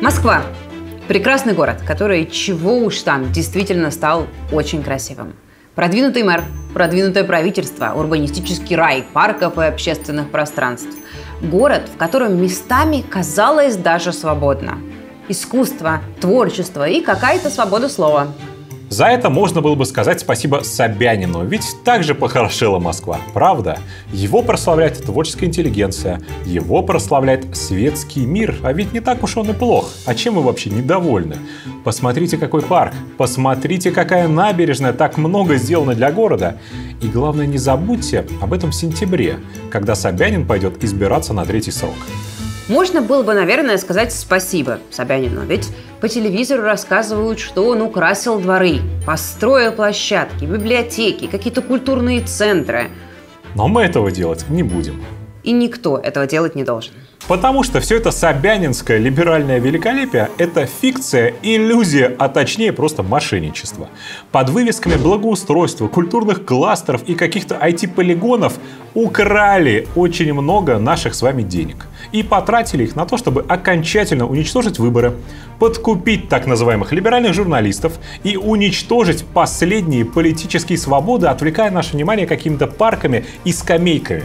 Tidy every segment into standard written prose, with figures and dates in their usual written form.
Москва. Прекрасный город, который, чего уж там, действительно стал очень красивым. Продвинутый мэр, продвинутое правительство, урбанистический рай парков и общественных пространств. Город, в котором местами казалось даже свободно. Искусство, творчество и какая-то свобода слова. За это можно было бы сказать спасибо Собянину, ведь так же похорошела Москва, правда? Его прославляет творческая интеллигенция, его прославляет светский мир, а ведь не так уж он и плох. А чем вы вообще недовольны? Посмотрите, какой парк, посмотрите, какая набережная, так много сделано для города. И главное, не забудьте об этом в сентябре, когда Собянин пойдет избираться на 3-й срок. Можно было бы, наверное, сказать спасибо Собянину, ведь по телевизору рассказывают, что он украсил дворы, построил площадки, библиотеки, какие-то культурные центры. Но мы этого делать не будем. И никто этого делать не должен. Потому что все это собянинское либеральное великолепие – это фикция, иллюзия, а точнее просто мошенничество. Под вывесками благоустройства, культурных кластеров и каких-то IT-полигонов украли очень много наших с вами денег. И потратили их на то, чтобы окончательно уничтожить выборы, подкупить так называемых либеральных журналистов и уничтожить последние политические свободы, отвлекая наше внимание какими-то парками и скамейками.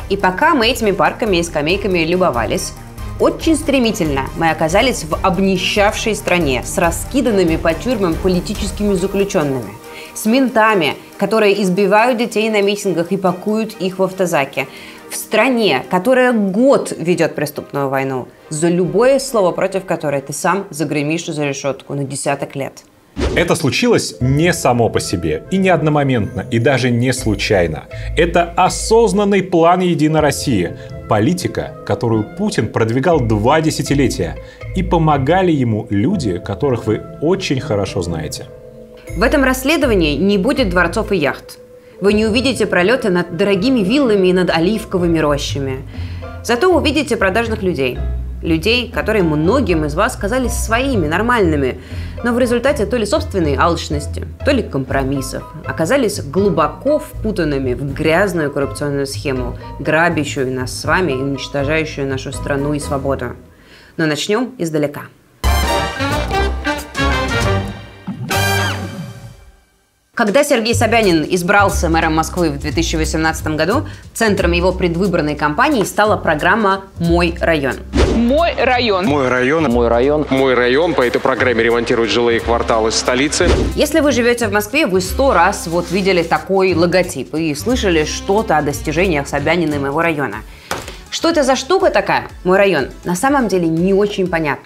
И пока мы этими парками и скамейками любовались, очень стремительно мы оказались в обнищавшей стране с раскиданными по тюрьмам политическими заключенными, с ментами, которые избивают детей на митингах и пакуют их в автозаки, в стране, которая год ведет преступную войну, за любое слово, против которой ты сам загремишь за решетку на десяток лет. Это случилось не само по себе, и не одномоментно, и даже не случайно. Это осознанный план «Единой России», политика, которую Путин продвигал 2 десятилетия, и помогали ему люди, которых вы очень хорошо знаете. В этом расследовании не будет дворцов и яхт. Вы не увидите пролеты над дорогими виллами и над оливковыми рощами. Зато увидите продажных людей. Людей, которые многим из вас казались своими, нормальными, но в результате то ли собственной алчности, то ли компромиссов оказались глубоко впутанными в грязную коррупционную схему, грабящую нас с вами и уничтожающую нашу страну и свободу. Но начнем издалека. Когда Сергей Собянин избрался мэром Москвы в 2018 году, центром его предвыборной кампании стала программа «Мой район». Мой район. Мой район. Мой район. Мой район. По этой программе ремонтируют жилые кварталы столицы. Если вы живете в Москве, вы 100 раз видели такой логотип и слышали что-то о достижениях Собянина и моего района. Что это за штука такая, «Мой район», на самом деле не очень понятно.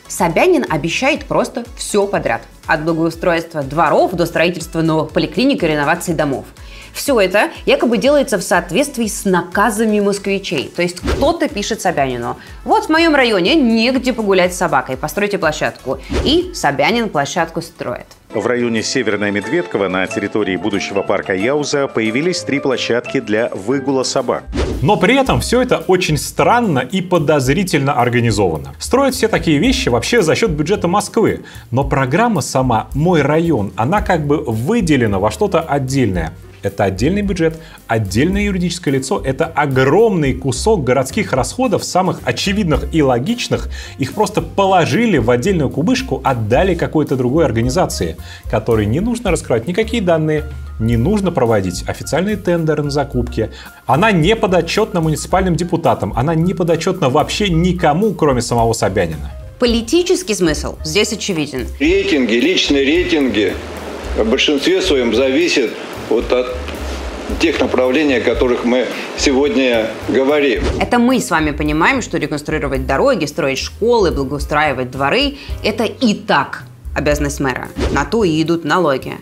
Собянин обещает просто все подряд. От благоустройства дворов до строительства новых поликлиник и реновации домов. Все это якобы делается в соответствии с наказами москвичей. То есть кто-то пишет Собянину: вот в моем районе негде погулять с собакой, постройте площадку. И Собянин площадку строит. В районе Северная Медведково на территории будущего парка Яуза появились 3 площадки для выгула собак. Но при этом все это очень странно и подозрительно организовано. Строят все такие вещи вообще за счет бюджета Москвы. Но программа сама «Мой район», она как бы выделена во что-то отдельное. Это отдельный бюджет, отдельное юридическое лицо, это огромный кусок городских расходов, самых очевидных и логичных. Их просто положили в отдельную кубышку, отдали какой-то другой организации, которой не нужно раскрывать никакие данные, не нужно проводить официальные тендеры на закупки. Она не подотчетна муниципальным депутатам, она не подотчетна вообще никому, кроме самого Собянина. Политический смысл здесь очевиден. Рейтинги, личные рейтинги в большинстве своем зависят от тех направлений, о которых мы сегодня говорим. Это мы с вами понимаем, что реконструировать дороги, строить школы, благоустраивать дворы – это и так обязанность мэра. На то и идут налоги.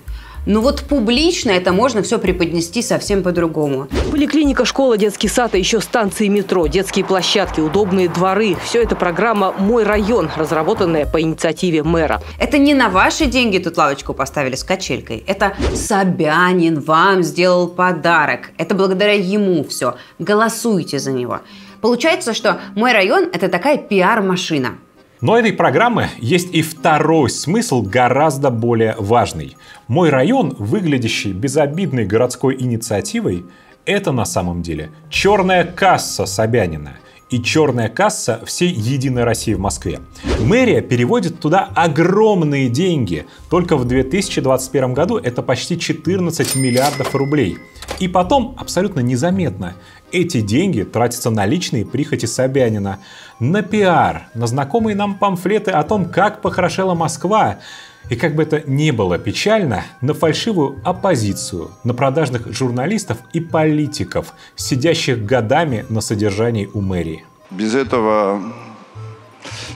Но вот публично это можно все преподнести совсем по-другому. Поликлиника, школа, детский сад, а еще станции метро, детские площадки, удобные дворы. Все это программа «Мой район», разработанная по инициативе мэра. Это не на ваши деньги тут лавочку поставили с качелькой. Это Собянин вам сделал подарок. Это благодаря ему все. Голосуйте за него. Получается, что «Мой район» – это такая пиар-машина. Но этой программы есть и второй смысл, гораздо более важный. «Мой район», выглядящий безобидной городской инициативой, это на самом деле черная касса Собянина. и черная касса всей «Единой России» в Москве. Мэрия переводит туда огромные деньги. Только в 2021 году это почти 14 миллиардов рублей. И потом, абсолютно незаметно, эти деньги тратятся на личные прихоти Собянина, на пиар, на знакомые нам памфлеты о том, как похорошела Москва, и как бы это ни было печально, на фальшивую оппозицию, на продажных журналистов и политиков, сидящих годами на содержании у мэрии. Без этого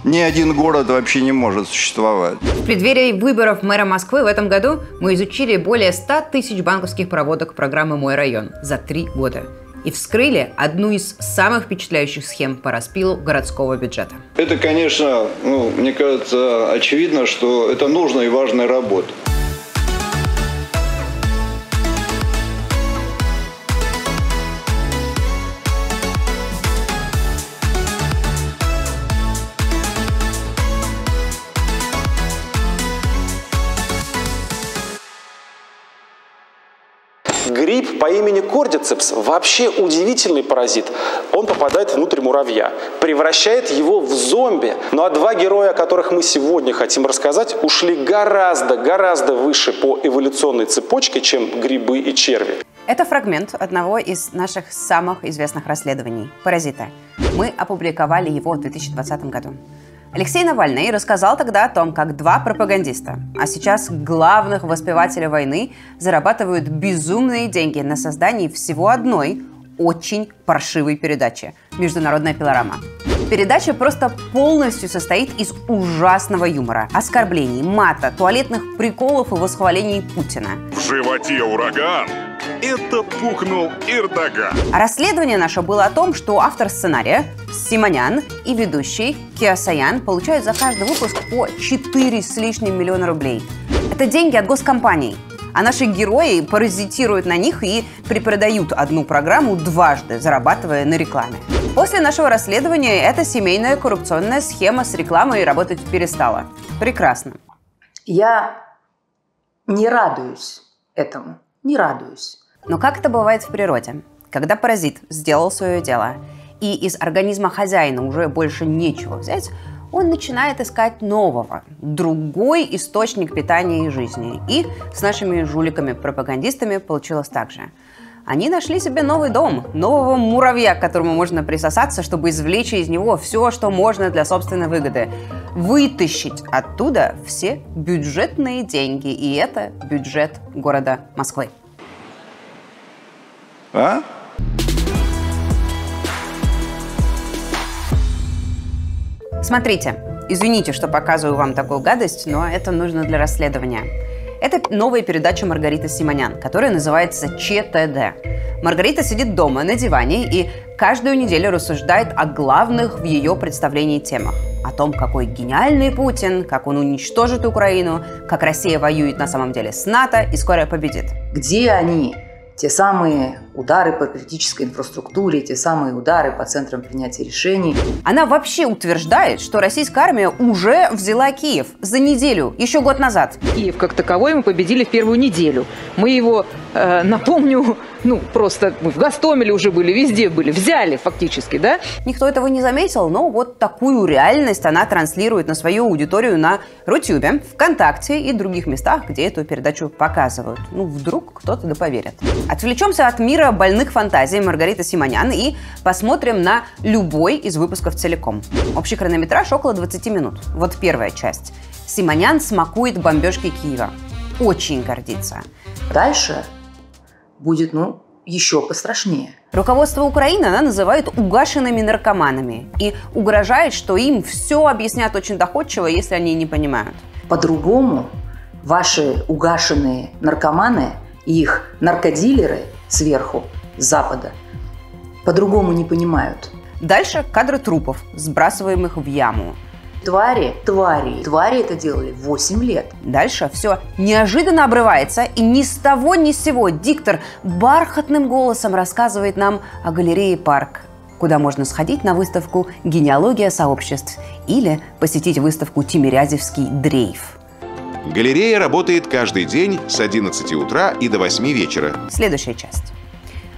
ни один город вообще не может существовать. В преддверии выборов мэра Москвы в этом году мы изучили более 100 тысяч банковских проводок программы «Мой район» за 3 года. И вскрыли одну из самых впечатляющих схем по распилу городского бюджета. Это, конечно, мне кажется, очевидно, что это нужная и важная работа. Гриб по имени кордицепс вообще удивительный паразит. Он попадает внутрь муравья, превращает его в зомби. Ну а 2 героя, о которых мы сегодня хотим рассказать, ушли гораздо выше по эволюционной цепочке, чем грибы и черви. Это фрагмент одного из наших самых известных расследований – «Паразита». Мы опубликовали его в 2020 году. Алексей Навальный рассказал тогда о том, как 2 пропагандиста, а сейчас главных воспевателей войны, зарабатывают безумные деньги на создании всего одной очень паршивой передачи «Международная пилорама». Передача просто полностью состоит из ужасного юмора, оскорблений, мата, туалетных приколов и восхвалений Путина. В животе ураган. Это пухнул Эрдоган. А расследование наше было о том, что автор сценария Симонян и ведущий Киасаян получают за каждый выпуск по 4 с лишним миллиона рублей. Это деньги от госкомпаний. А наши герои паразитируют на них и перепродают одну программу дважды, зарабатывая на рекламе. После нашего расследования эта семейная коррупционная схема с рекламой работать перестала. Прекрасно. Я не радуюсь этому. Не радуюсь. Но как это бывает в природе? Когда паразит сделал свое дело, и из организма хозяина уже больше нечего взять, он начинает искать нового, другой источник питания и жизни. И с нашими жуликами-пропагандистами получилось так же. Они нашли себе новый дом, нового муравья, к которому можно присосаться, чтобы извлечь из него все, что можно для собственной выгоды. Вытащить оттуда все бюджетные деньги. И это бюджет города Москвы. А? Смотрите, извините, что показываю вам такую гадость, но это нужно для расследования. Это новая передача Маргариты Симонян, которая называется ЧТД. Маргарита сидит дома на диване и каждую неделю рассуждает о главных в ее представлении темах. О том, какой гениальный Путин, как он уничтожит Украину, как Россия воюет на самом деле с НАТО и скоро победит. Где они? Те самые удары по критической инфраструктуре, те самые удары по центрам принятия решений. Она вообще утверждает, что российская армия уже взяла Киев за неделю, еще год назад. Киев как таковой мы победили в первую неделю. Мы его, напомню, просто мы в Гостомеле уже были, везде были, взяли фактически, да? Никто этого не заметил, но вот такую реальность она транслирует на свою аудиторию на Рутюбе, ВКонтакте и других местах, где эту передачу показывают. Вдруг кто-то да поверит. Отвлечемся от мира больных фантазий Маргариты Симонян и посмотрим на любой из выпусков целиком. Общий хронометраж около 20 минут. Вот первая часть. Симонян смакует бомбежки Киева. Очень гордится. Дальше будет, еще пострашнее. Руководство Украины она называет угашенными наркоманами и угрожает, что им все объяснят очень доходчиво, если они не понимают. По-другому ваши угашенные наркоманы и их наркодилеры сверху, с запада, по-другому не понимают. Дальше кадры трупов, сбрасываемых в яму. Твари это делали 8 лет. Дальше все неожиданно обрывается, и ни с того ни с сего диктор бархатным голосом рассказывает нам о галерее «Парк», куда можно сходить на выставку «Генеалогия сообществ» или посетить выставку «Тимирязевский дрейф». Галерея работает каждый день с 11 утра и до 8 вечера. Следующая часть.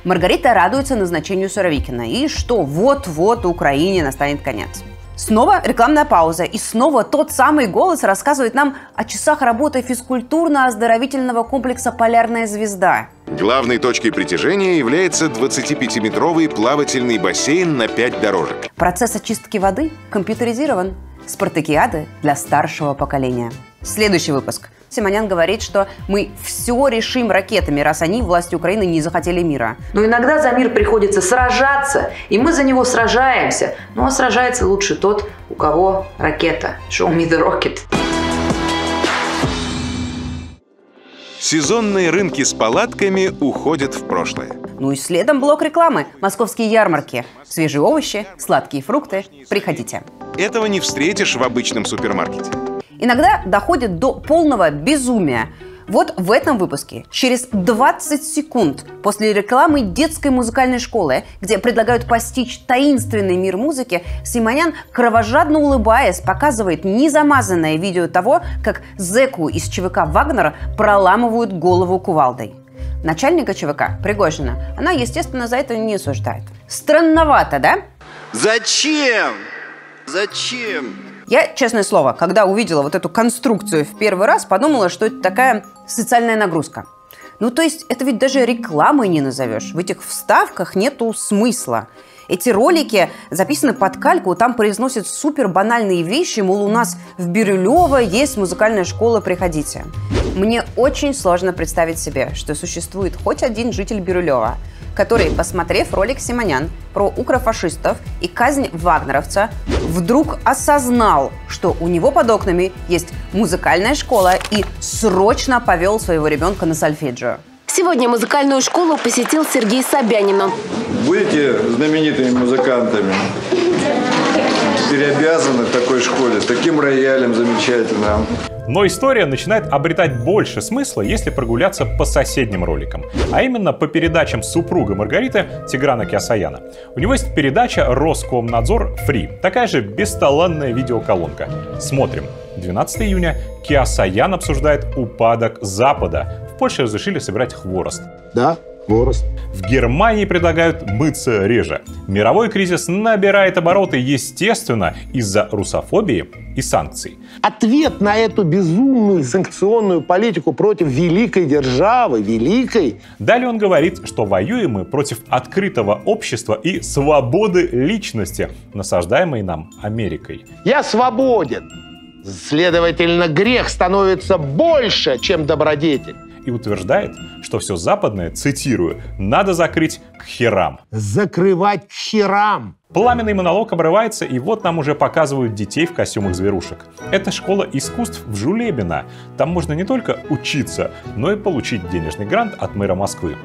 Маргарита радуется назначению Суровикина и что вот-вот Украине настанет конец. Снова рекламная пауза, и снова тот самый голос рассказывает нам о часах работы физкультурно-оздоровительного комплекса «Полярная звезда». Главной точкой притяжения является 25-метровый плавательный бассейн на 5 дорожек. Процесс очистки воды компьютеризирован. Спартакиады для старшего поколения. Следующий выпуск. Симонян говорит, что мы все решим ракетами, раз они, власти Украины, не захотели мира. Но иногда за мир приходится сражаться, и мы за него сражаемся. Но сражается лучше тот, у кого ракета. Show me the rocket. Сезонные рынки с палатками уходят в прошлое. Ну и следом блок рекламы. Московские ярмарки. Свежие овощи, сладкие фрукты. Приходите. Этого не встретишь в обычном супермаркете. Иногда доходит до полного безумия. Вот в этом выпуске, через 20 секунд после рекламы детской музыкальной школы, где предлагают постичь таинственный мир музыки, Симонян, кровожадно улыбаясь, показывает незамазанное видео того, как зэку из ЧВК «Вагнера» проламывают голову кувалдой. Начальника ЧВК, Пригожина, она, естественно, за это не осуждает. Странновато, да? Зачем? Зачем? Я, честное слово, когда увидела вот эту конструкцию в первый раз, подумала, что это такая социальная нагрузка. Ну, то есть, это ведь даже рекламой не назовешь. В этих вставках нету смысла. Эти ролики записаны под кальку, там произносят супер банальные вещи, мол, у нас в Бирюлево есть музыкальная школа, приходите. Мне очень сложно представить себе, что существует хоть один житель Бирюлева, который, посмотрев ролик Симонян про укрофашистов и казнь вагнеровца, вдруг осознал, что у него под окнами есть музыкальная школа и срочно повел своего ребенка на сольфеджио. Сегодня музыкальную школу посетил Сергей Собянин. Будете знаменитыми музыкантами? Теперь обязаны в такой школе, с таким роялем замечательным. Но история начинает обретать больше смысла, если прогуляться по соседним роликам. А именно по передачам супруга Маргариты Тиграна Кеосаяна. У него есть передача «Роскомнадзор Фри». Такая же бесталанная видеоколонка. Смотрим. 12 июня. Кеосаян обсуждает упадок Запада. В Польше разрешили собирать хворост. Да, хворост. В Германии предлагают мыться реже. Мировой кризис набирает обороты, естественно, из-за русофобии и санкций. Ответ на эту безумную санкционную политику против великой державы, великой. Далее он говорит, что воюем мы против открытого общества и свободы личности, насаждаемой нам Америкой. Я свободен. Следовательно, грех становится больше, чем добродетель. И утверждает, что все западное, цитирую, надо закрыть к херам. Закрывать к херам. Пламенный монолог обрывается, и вот нам уже показывают детей в костюмах зверушек. Это школа искусств в Жулебино. Там можно не только учиться, но и получить денежный грант от мэра Москвы.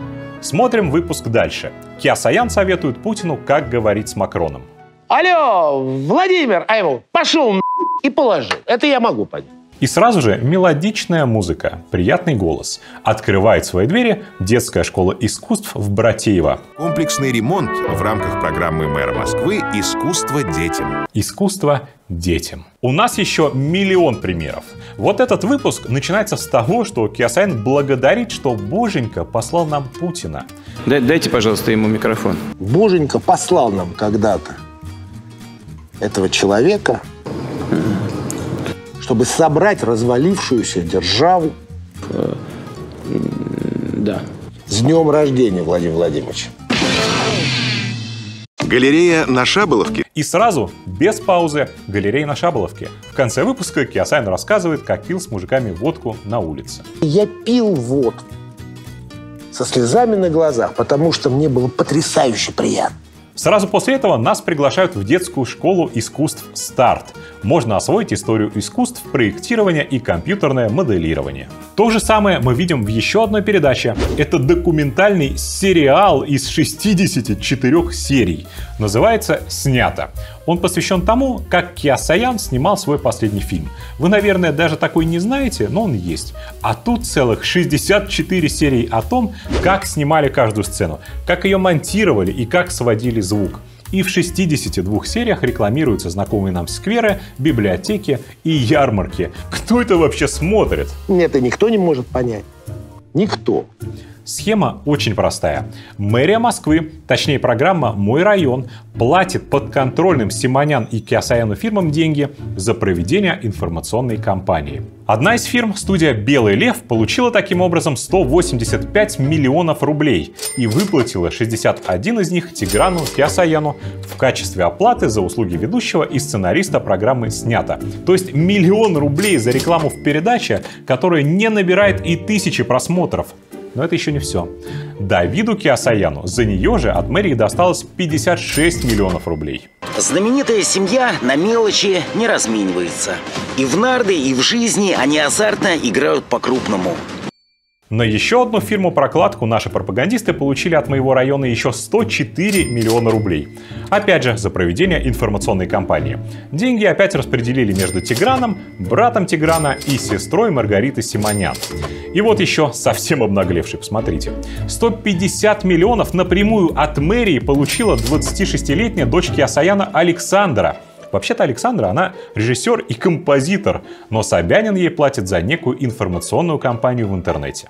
Смотрим выпуск дальше. Кеосаян советует Путину, как говорить с Макроном. Алло, Владимир, а ему пошел и положил. Это я могу понять. И сразу же мелодичная музыка, приятный голос. Открывает свои двери детская школа искусств в Братеево. Комплексный ремонт в рамках программы мэра Москвы «Искусство детям». Искусство детям. У нас еще миллион примеров. Вот этот выпуск начинается с того, что Кеосаян благодарит, что Боженька послал нам Путина. Дайте, пожалуйста, ему микрофон. Боженька послал нам когда-то этого человека, чтобы собрать развалившуюся державу. Да. С днем рождения, Владимир Владимирович. Галерея на Шаболовке. И сразу, без паузы, галерея на Шаболовке. В конце выпуска Кеосаян рассказывает, как пил с мужиками водку на улице. Я пил водку со слезами на глазах, потому что мне было потрясающе приятно. Сразу после этого нас приглашают в детскую школу искусств «Старт». Можно освоить историю искусств, проектирования и компьютерное моделирование. То же самое мы видим в еще одной передаче. Это документальный сериал из 64 серий. Называется «Снято». Он посвящен тому, как Кеосаян снимал свой последний фильм. Вы, наверное, даже такой не знаете, но он есть. А тут целых 64 серии о том, как снимали каждую сцену, как ее монтировали и как сводили звук. И в 62 сериях рекламируются знакомые нам скверы, библиотеки и ярмарки. Кто это вообще смотрит? Это никто не может понять. Никто. Схема очень простая. Мэрия Москвы, точнее программа «Мой район», платит подконтрольным Симонян и Кеосаяну фирмам деньги за проведение информационной кампании. Одна из фирм, студия «Белый лев», получила таким образом 185 миллионов рублей и выплатила 61 из них Тиграну Кеосаяну в качестве оплаты за услуги ведущего и сценариста программы «Снято». То есть 1 миллион рублей за рекламу в передаче, которая не набирает и 1000 просмотров. Но это еще не все. Давиду Кеосаяну за нее же от мэрии досталось 56 миллионов рублей. Знаменитая семья на мелочи не разменивается. И в нарды, и в жизни они азартно играют по-крупному. На еще одну фирму-прокладку наши пропагандисты получили от моего района еще 104 миллиона рублей. Опять же, за проведение информационной кампании. Деньги опять распределили между Тиграном, братом Тиграна и сестрой Маргариты Симонян. И вот еще совсем обнаглевший, посмотрите. 150 миллионов напрямую от мэрии получила 26-летняя дочь Кеосаяна Александра. Вообще-то Александра, она режиссер и композитор, но Собянин ей платит за некую информационную кампанию в интернете.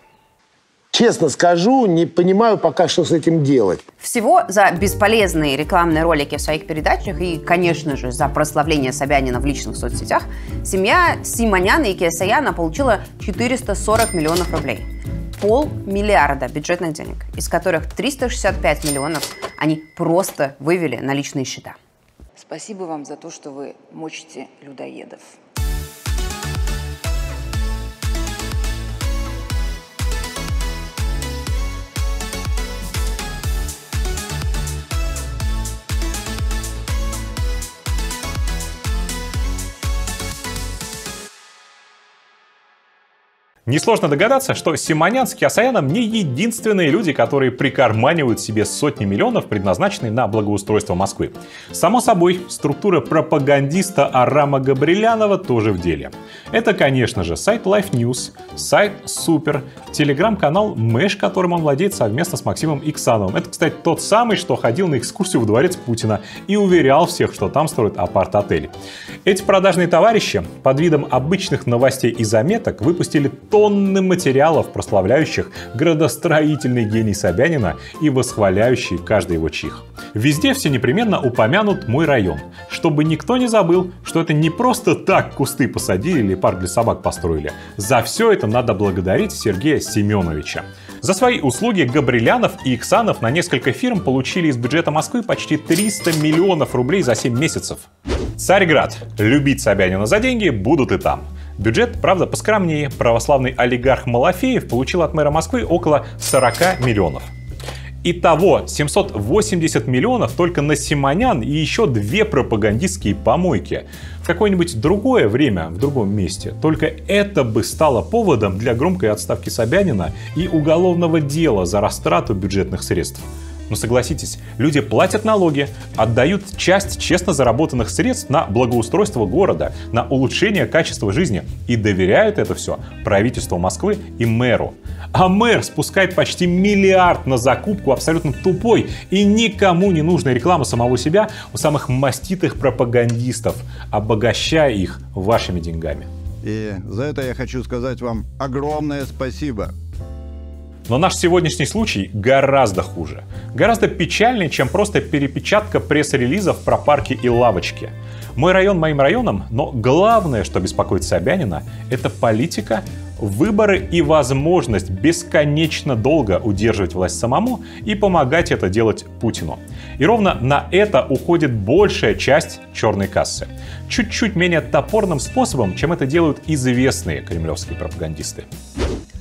Честно скажу, не понимаю пока, что с этим делать. Всего за бесполезные рекламные ролики в своих передачах и, конечно же, за прославление Собянина в личных соцсетях семья Симоняна и Кеосаяна получила 440 миллионов рублей. 500 миллиарда бюджетных денег, из которых 365 миллионов они просто вывели на личные счета. Спасибо вам за то, что вы мочите людоедов. Несложно догадаться, что Симонян с Кеосаяном не единственные люди, которые прикарманивают себе сотни миллионов, предназначенные на благоустройство Москвы. Само собой, структура пропагандиста Арама Габрилянова тоже в деле. Это, конечно же, сайт Life News, сайт Супер, телеграм-канал Мэш, которым он владеет совместно с Максимом Иксановым. Это, кстати, тот самый, что ходил на экскурсию в дворец Путина и уверял всех, что там строят апарт-отель. Эти продажные товарищи под видом обычных новостей и заметок выпустили тонны материалов, прославляющих градостроительный гений Собянина и восхваляющий каждый его чих. Везде все непременно упомянут «Мой район», чтобы никто не забыл, что это не просто так кусты посадили или парк для собак построили. За все это надо благодарить Сергея Семеновича. За свои услуги Габрилянов и Иксанов на несколько фирм получили из бюджета Москвы почти 300 миллионов рублей за 7 месяцев. Царьград. Любить Собянина за деньги будут и там. Бюджет, правда, поскромнее. Православный олигарх Малафеев получил от мэра Москвы около 40 миллионов. Итого 780 миллионов только на Симонян и еще 2 пропагандистские помойки. В какое-нибудь другое время, в другом месте, только это бы стало поводом для громкой отставки Собянина и уголовного дела за растрату бюджетных средств. Но согласитесь, люди платят налоги, отдают часть честно заработанных средств на благоустройство города, на улучшение качества жизни и доверяют это все правительству Москвы и мэру. А мэр спускает почти миллиард на закупку абсолютно тупой и никому не нужной рекламы самого себя у самых маститых пропагандистов, обогащая их вашими деньгами. И за это я хочу сказать вам огромное спасибо. Но наш сегодняшний случай гораздо хуже. Гораздо печальнее, чем просто перепечатка пресс-релизов про парки и лавочки. Мой район моим районом, но главное, что беспокоит Собянина, это политика, выборы и возможность бесконечно долго удерживать власть самому и помогать это делать Путину. И ровно на это уходит большая часть черной кассы. Чуть-чуть менее топорным способом, чем это делают известные кремлевские пропагандисты.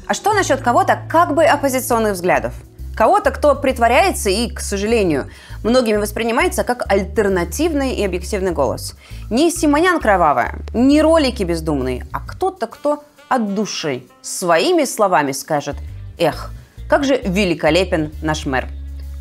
А что насчет кого-то как бы оппозиционных взглядов? Кого-то, кто притворяется и, к сожалению, многими воспринимается как альтернативный и объективный голос. Не Симонян кровавая, не ролики бездумные, а кто-то, кто от души своими словами скажет: «Эх, как же великолепен наш мэр».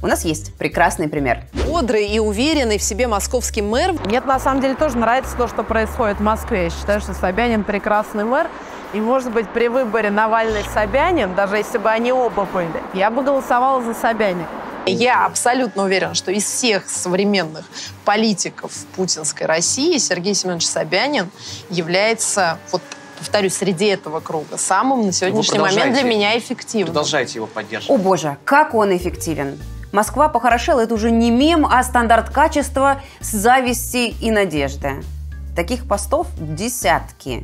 У нас есть прекрасный пример. Бодрый и уверенный в себе московский мэр. Мне на самом деле тоже нравится то, что происходит в Москве. Я считаю, что Собянин прекрасный мэр. И, может быть, при выборе Навальный-Собянин, даже если бы они оба были, я бы голосовала за Собянина. Я абсолютно уверена, что из всех современных политиков путинской России Сергей Семенович Собянин является вот повторюсь, среди этого круга, самым на сегодняшний момент для меня эффективным. Продолжайте его поддерживать. О боже, как он эффективен! Москва похорошела — это уже не мем, а стандарт качества, зависти и надежды. Таких постов десятки.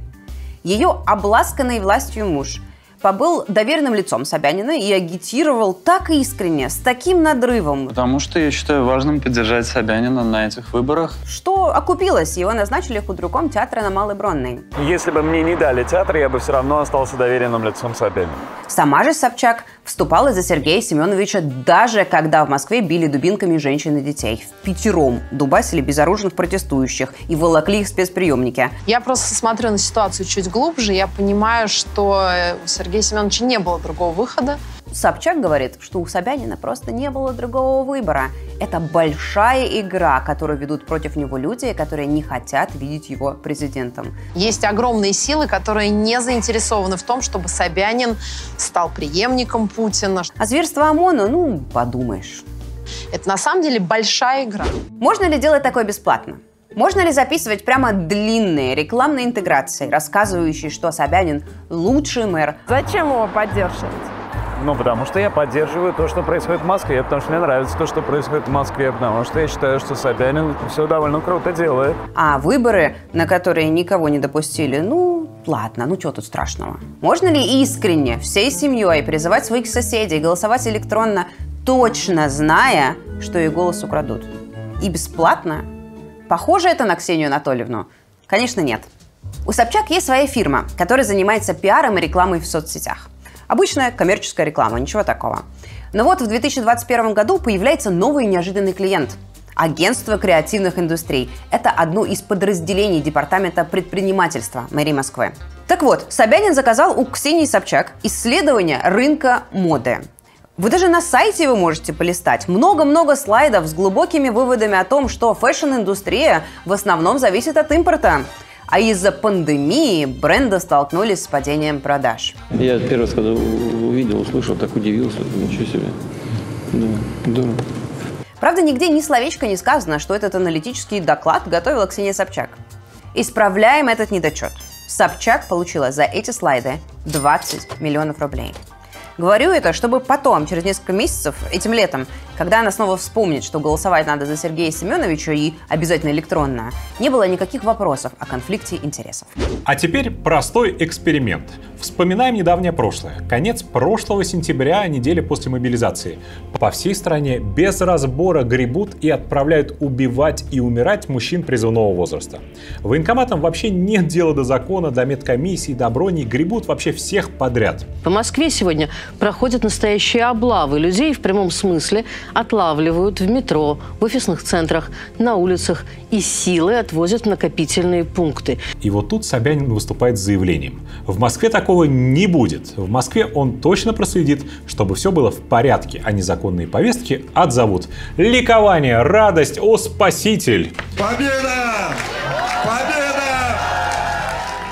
Ее обласканный властью муж побыл доверенным лицом Собянина и агитировал так искренне, с таким надрывом. Потому что я считаю важным поддержать Собянина на этих выборах. Что окупилось, его назначили худруком театра на Малой Бронной. Если бы мне не дали театр, я бы все равно остался доверенным лицом Собянина. Сама же Собчак вступала за Сергея Семеновича, даже когда в Москве били дубинками женщин и детей. Впятером дубасили безоружных протестующих и волокли их в спецприемники. Я просто смотрю на ситуацию чуть глубже, я понимаю, что у Сергея Семеновича не было другого выхода. Собчак говорит, что у Собянина просто не было другого выбора. Это большая игра, которую ведут против него люди, которые не хотят видеть его президентом. Есть огромные силы, которые не заинтересованы в том, чтобы Собянин стал преемником Путина. А зверство ОМОНа, ну, подумаешь. Это на самом деле большая игра. Можно ли делать такое бесплатно? Можно ли записывать прямо длинные рекламные интеграции, рассказывающие, что Собянин лучший мэр? Зачем его поддерживать? Ну, потому что я поддерживаю то, что происходит в Москве, потому что мне нравится то, что происходит в Москве, потому что я считаю, что Собянин все довольно круто делает. А выборы, на которые никого не допустили, ну, ладно, ну что тут страшного? Можно ли искренне, всей семьей призывать своих соседей голосовать электронно, точно зная, что их голос украдут? И бесплатно? Похоже это на Ксению Анатольевну? Конечно, нет. У Собчак есть своя фирма, которая занимается пиаром и рекламой в соцсетях. Обычная коммерческая реклама, ничего такого. Но вот в 2021 году появляется новый неожиданный клиент – Агентство креативных индустрий. Это одно из подразделений Департамента предпринимательства мэрии Москвы. Так вот, Собянин заказал у Ксении Собчак исследование рынка моды. Вы даже на сайте его можете полистать. Много-много слайдов с глубокими выводами о том, что фэшн-индустрия в основном зависит от импорта. А из-за пандемии бренды столкнулись с падением продаж. Я первый раз, когда увидел, услышал, так удивился. Ничего себе. Да, здорово. Правда, нигде ни словечко не сказано, что этот аналитический доклад готовила Ксения Собчак. Исправляем этот недочет. Собчак получила за эти слайды 20 миллионов рублей. Говорю это, чтобы потом, через несколько месяцев, этим летом, когда она снова вспомнит, что голосовать надо за Сергея Семеновича и обязательно электронно, не было никаких вопросов о конфликте интересов. А теперь простой эксперимент. Вспоминаем недавнее прошлое. Конец прошлого сентября, неделя после мобилизации. По всей стране без разбора гребут и отправляют убивать и умирать мужчин призывного возраста. Военкоматам вообще нет дела до закона, до медкомиссий, до брони. Гребут вообще всех подряд. По Москве сегодня проходят настоящие облавы. Людей в прямом смысле отлавливают в метро, в офисных центрах, на улицах и силой отвозят в накопительные пункты. И вот тут Собянин выступает с заявлением. В Москве такого не будет. В Москве он точно проследит, чтобы все было в порядке, а незаконные повестки отзовут. Ликование, радость, о спаситель! Победа! Победа!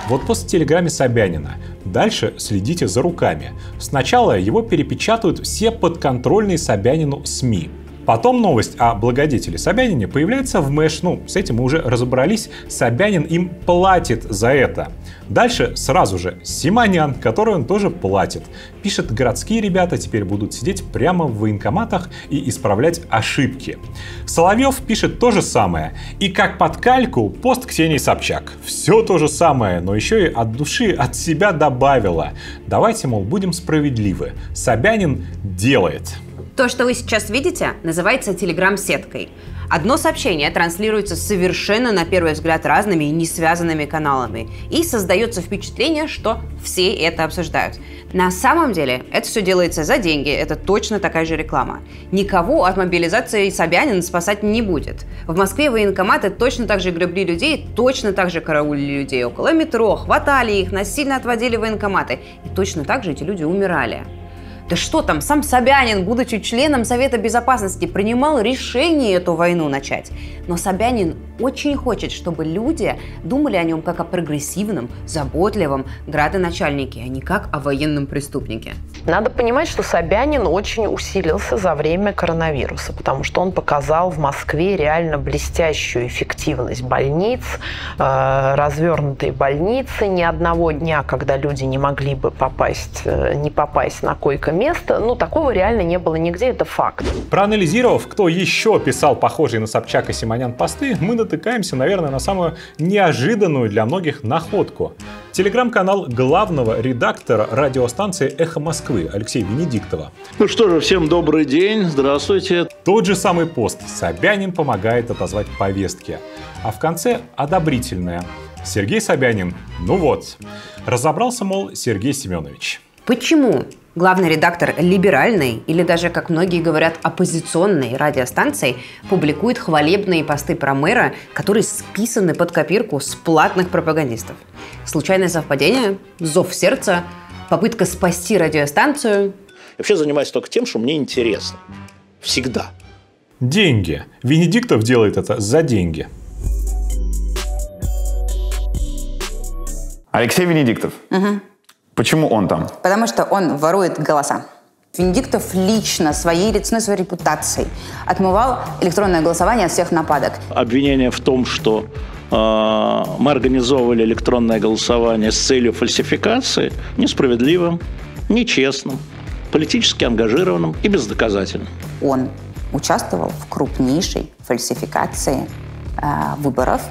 Вот пост в телеграме Собянина. Дальше следите за руками. Сначала его перепечатают все подконтрольные Собянину СМИ. Потом новость о благодетеле Собянине появляется в Мэш. Ну, с этим мы уже разобрались. Собянин им платит за это. Дальше сразу же Симонян, который он тоже платит. Пишет, городские ребята теперь будут сидеть прямо в военкоматах и исправлять ошибки. Соловьев пишет то же самое. И как под кальку пост Ксении Собчак. Все то же самое, но еще и от души, от себя добавила. Давайте, мол, будем справедливы. Собянин делает. То, что вы сейчас видите, называется телеграм-сеткой. Одно сообщение транслируется совершенно, на первый взгляд, разными и не связанными каналами. И создается впечатление, что все это обсуждают. На самом деле, это все делается за деньги, это точно такая же реклама. Никого от мобилизации Собянин спасать не будет. В Москве военкоматы точно так же гребли людей, точно так же караулили людей около метро, хватали их, насильно отводили в военкоматы. И точно так же эти люди умирали. Да что там, сам Собянин, будучи членом Совета Безопасности, принимал решение эту войну начать. Но Собянин очень хочет, чтобы люди думали о нем как о прогрессивном, заботливом градоначальнике, а не как о военном преступнике. Надо понимать, что Собянин очень усилился за время коронавируса, потому что он показал в Москве реально блестящую эффективность больниц, развернутые больницы, ни одного дня, когда люди не могли бы не попасть на койко-место, такого реально не было нигде, это факт. Проанализировав, кто еще писал похожие на Собчак и Симонян посты, мы натыкаемся, наверное, на самую неожиданную для многих находку. Телеграм-канал главного редактора радиостанции «Эхо Москвы» Алексея Венедиктова. Ну что же, всем добрый день, здравствуйте. Тот же самый пост «Собянин помогает отозвать повестки». А в конце одобрительное. Сергей Собянин, ну вот. Разобрался, мол, Сергей Семенович. Почему главный редактор либеральной или даже, как многие говорят, оппозиционной радиостанции публикует хвалебные посты про мэра, которые списаны под копирку с платных пропагандистов? Случайное совпадение? Зов сердца? Попытка спасти радиостанцию? Я вообще занимаюсь только тем, что мне интересно. Всегда. Деньги. Венедиктов делает это за деньги. Алексей Венедиктов. Угу. Почему он там? Потому что он ворует голоса. Венедиктов лично своей репутацией отмывал электронное голосование от всех нападок. Обвинение в том, что мы организовывали электронное голосование с целью фальсификации, несправедливым, нечестным, политически ангажированным и бездоказательным. Он участвовал в крупнейшей фальсификации выборов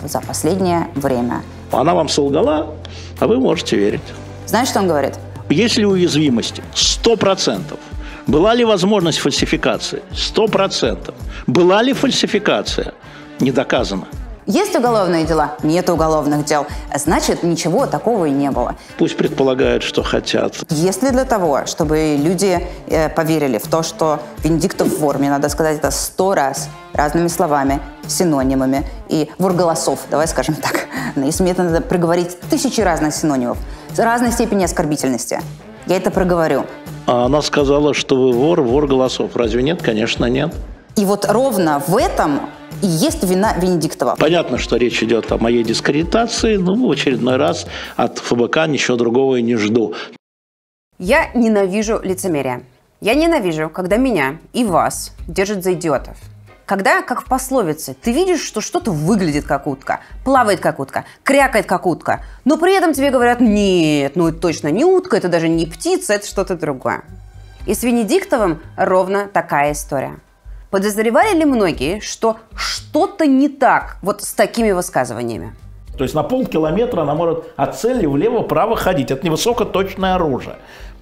за последнее время. Она вам солгала, а вы можете верить. Знаешь, что он говорит? Есть ли уязвимости? 100%. Была ли возможность фальсификации? 100%. Была ли фальсификация? Не доказано. Есть уголовные дела? Нет уголовных дел. Значит, ничего такого и не было. Пусть предполагают, что хотят. Если для того, чтобы люди поверили в то, что Венедиктов вор, мне надо сказать это 100 раз, разными словами, синонимами, и вор голосов, давай скажем так. Если мне это надо проговорить 1000 разных синонимов, с разной степени оскорбительности, я это проговорю. А она сказала, что вы вор голосов. Разве нет? Конечно, нет. И вот ровно в этом и есть вина Венедиктова. Понятно, что речь идет о моей дискредитации, но в очередной раз от ФБК ничего другого и не жду. Я ненавижу лицемерие. Я ненавижу, когда меня и вас держат за идиотов. Когда, как в пословице, ты видишь, что что-то выглядит как утка, плавает как утка, крякает как утка, но при этом тебе говорят: нет, это точно не утка, это даже не птица, это что-то другое. И с Венедиктовым ровно такая история. Подозревали ли многие, что что-то не так вот с такими высказываниями? То есть на полкилометра она может от цели влево-право ходить. Это невысокоточное оружие.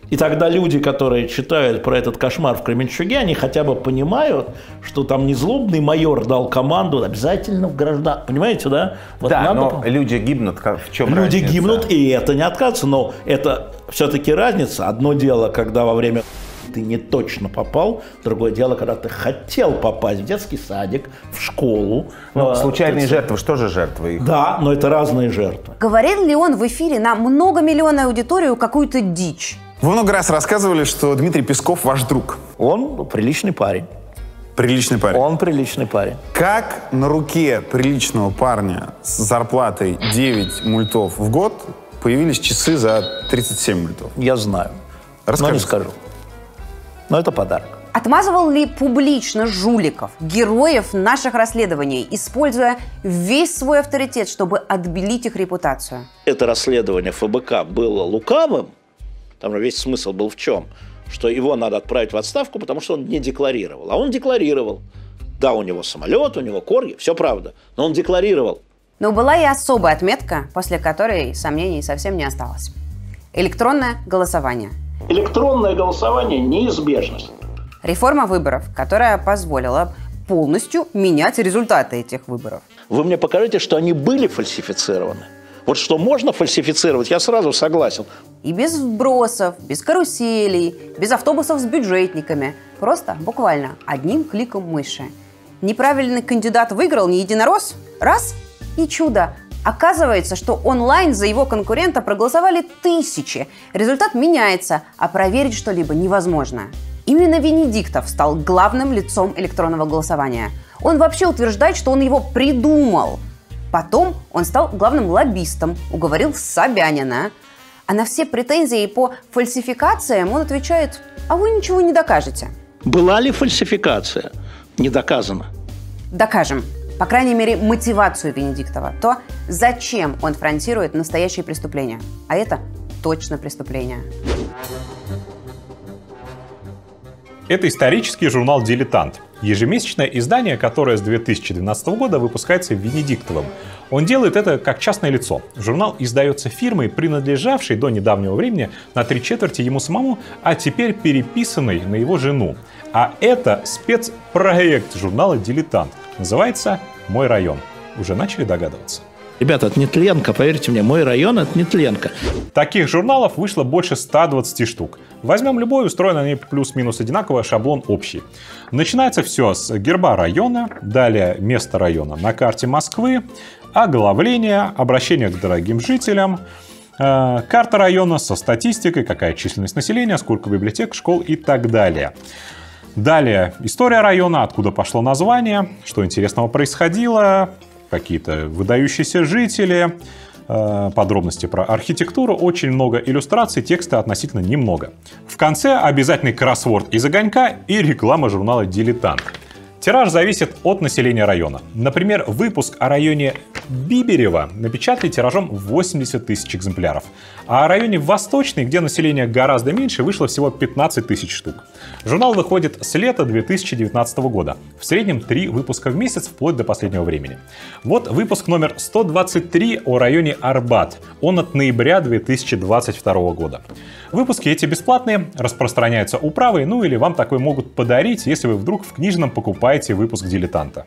И тогда люди, которые читают про этот кошмар в Кременчуге, они хотя бы понимают, что там не злобный майор дал команду обязательно в граждан. Понимаете, да? Вот да, но люди гибнут. В чем люди разница? Гибнут, и это не отказывается. Но это все-таки разница. Одно дело, когда во время ты не точно попал. Другое дело, когда ты хотел попасть в детский садик, в школу. Ну, случайные жертвы, что же жертвы их? Да, но это разные жертвы. Говорил ли он в эфире на многомиллионную аудиторию какую-то дичь? Вы много раз рассказывали, что Дмитрий Песков ваш друг. Он приличный парень. Приличный парень? Он приличный парень. Как на руке приличного парня с зарплатой 9 мультов в год появились часы за 37 мультов? Я знаю. Расскажите. Но не скажу. Но это подарок. Отмазывал ли публично жуликов, героев наших расследований, используя весь свой авторитет, чтобы отбелить их репутацию? Это расследование ФБК было лукавым. Там же весь смысл был в чем? Что его надо отправить в отставку, потому что он не декларировал. А он декларировал. Да, у него самолет, у него корги, все правда. Но он декларировал. Но была и особая отметка, после которой сомнений совсем не осталось. Электронное голосование. Электронное голосование – неизбежность. Реформа выборов, которая позволила полностью менять результаты этих выборов. Вы мне покажите, что они были фальсифицированы. Вот что можно фальсифицировать, я сразу согласен. И без вбросов, без каруселей, без автобусов с бюджетниками. Просто, буквально, одним кликом мыши. Неправильный кандидат выиграл, не единорос. Раз – и чудо. Оказывается, что онлайн за его конкурента проголосовали тысячи. Результат меняется, а проверить что-либо невозможно. Именно Венедиктов стал главным лицом электронного голосования. Он вообще утверждает, что он его придумал. Потом он стал главным лоббистом, уговорил Собянина. А на все претензии по фальсификациям он отвечает: а вы ничего не докажете. Была ли фальсификация? Не доказано. Докажем. По крайней мере, мотивацию Венедиктова. То, зачем он фронтирует настоящие преступления. А это точно преступление. Это исторический журнал «Дилетант». Ежемесячное издание, которое с 2012 года выпускается Венедиктовым. Он делает это как частное лицо. Журнал издается фирмой, принадлежавшей до недавнего времени на 3/4 ему самому, а теперь переписанной на его жену. А это спецпроект журнала «Дилетант». Называется «Мой район». Уже начали догадываться? Ребята, это нетленка, поверьте мне, «Мой район» — это нетленка. Таких журналов вышло больше 120 штук. Возьмем любой, устроен они плюс-минус одинаково, шаблон общий. Начинается все с герба района, далее место района на карте Москвы, оглавление, обращение к дорогим жителям, карта района со статистикой, какая численность населения, сколько библиотек, школ и так далее. Далее история района, откуда пошло название, что интересного происходило, какие-то выдающиеся жители, подробности про архитектуру, очень много иллюстраций, текста относительно немного. В конце обязательный кроссворд из огонька и реклама журнала «Дилетант». Тираж зависит от населения района. Например, выпуск о районе Биберево напечатали тиражом 80 тысяч экземпляров. А о районе Восточный, где население гораздо меньше, вышло всего 15 тысяч штук. Журнал выходит с лета 2019 года. В среднем 3 выпуска в месяц, вплоть до последнего времени. Вот выпуск номер 123 о районе Арбат. Он от ноября 2022 года. Выпуски эти бесплатные, распространяются управой, ну или вам такой могут подарить, если вы вдруг в книжном покупаете выпуск «Дилетанта».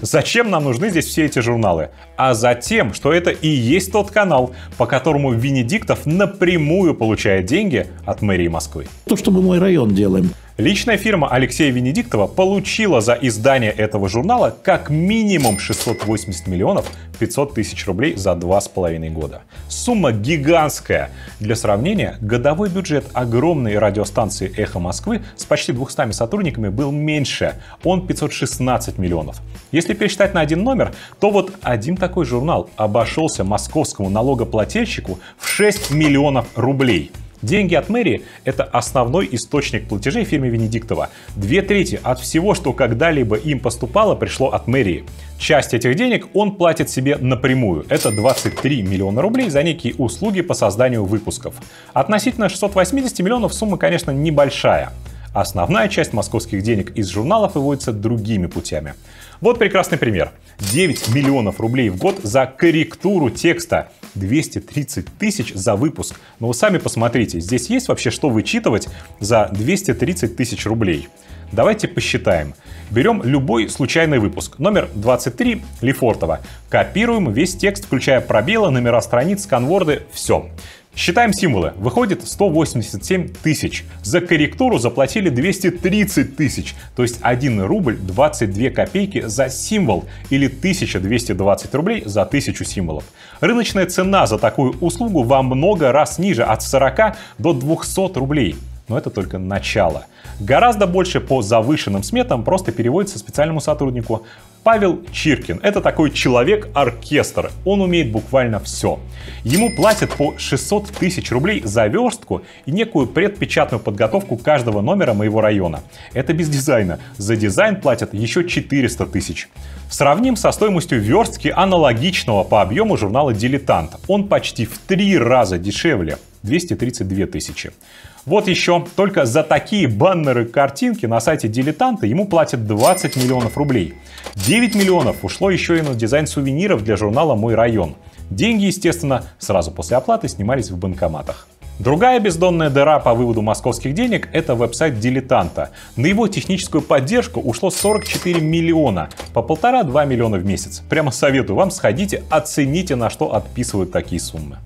Зачем нам нужны здесь все эти журналы? А затем, что это и есть тот канал, по которому Венедиктов напрямую получает деньги от мэрии Москвы. То, что мы «Мой район» делаем. Личная фирма Алексея Венедиктова получила за издание этого журнала как минимум 680 миллионов 500 тысяч рублей за 2,5 года. Сумма гигантская. Для сравнения, годовой бюджет огромной радиостанции «Эхо Москвы» с почти 200 сотрудниками был меньше. Он 516 миллионов. Если пересчитать на один номер, то вот один такой журнал обошелся московскому налогоплательщику в 6 миллионов рублей. Деньги от мэрии – это основной источник платежей фирме Венедиктова. 2/3 от всего, что когда-либо им поступало, пришло от мэрии. Часть этих денег он платит себе напрямую. Это 23 миллиона рублей за некие услуги по созданию выпусков. Относительно 680 миллионов сумма, конечно, небольшая. Основная часть московских денег из журналов выводится другими путями. Вот прекрасный пример. 9 миллионов рублей в год за корректуру текста. 230 тысяч за выпуск. Но вы сами посмотрите, здесь есть вообще что вычитывать за 230 тысяч рублей? Давайте посчитаем. Берем любой случайный выпуск. Номер 23 Лефортово. Копируем весь текст, включая пробелы, номера страниц, сканворды, все. Считаем символы. Выходит 187 тысяч. За корректуру заплатили 230 тысяч. То есть 1 рубль 22 копейки за символ или 1220 рублей за 1000 символов. Рыночная цена за такую услугу во много раз ниже, от 40 до 200 рублей. Но это только начало. Гораздо больше по завышенным сметам просто переводится специальному сотруднику. Павел Чиркин. Это такой человек-оркестр. Он умеет буквально все. Ему платят по 600 тысяч рублей за верстку и некую предпечатную подготовку каждого номера моего района. Это без дизайна. За дизайн платят еще 400 тысяч. Сравним со стоимостью верстки аналогичного по объему журнала «Дилетант». Он почти в 3 раза дешевле. 232 тысячи. Вот еще, только за такие баннеры-картинки на сайте «Дилетанта» ему платят 20 миллионов рублей. 9 миллионов ушло еще и на дизайн сувениров для журнала «Мой район». Деньги, естественно, сразу после оплаты снимались в банкоматах. Другая бездонная дыра по выводу московских денег – это веб-сайт «Дилетанта». На его техническую поддержку ушло 44 миллиона, по 1,5-2 миллиона в месяц. Прямо советую вам, сходите, оцените, на что отписывают такие суммы.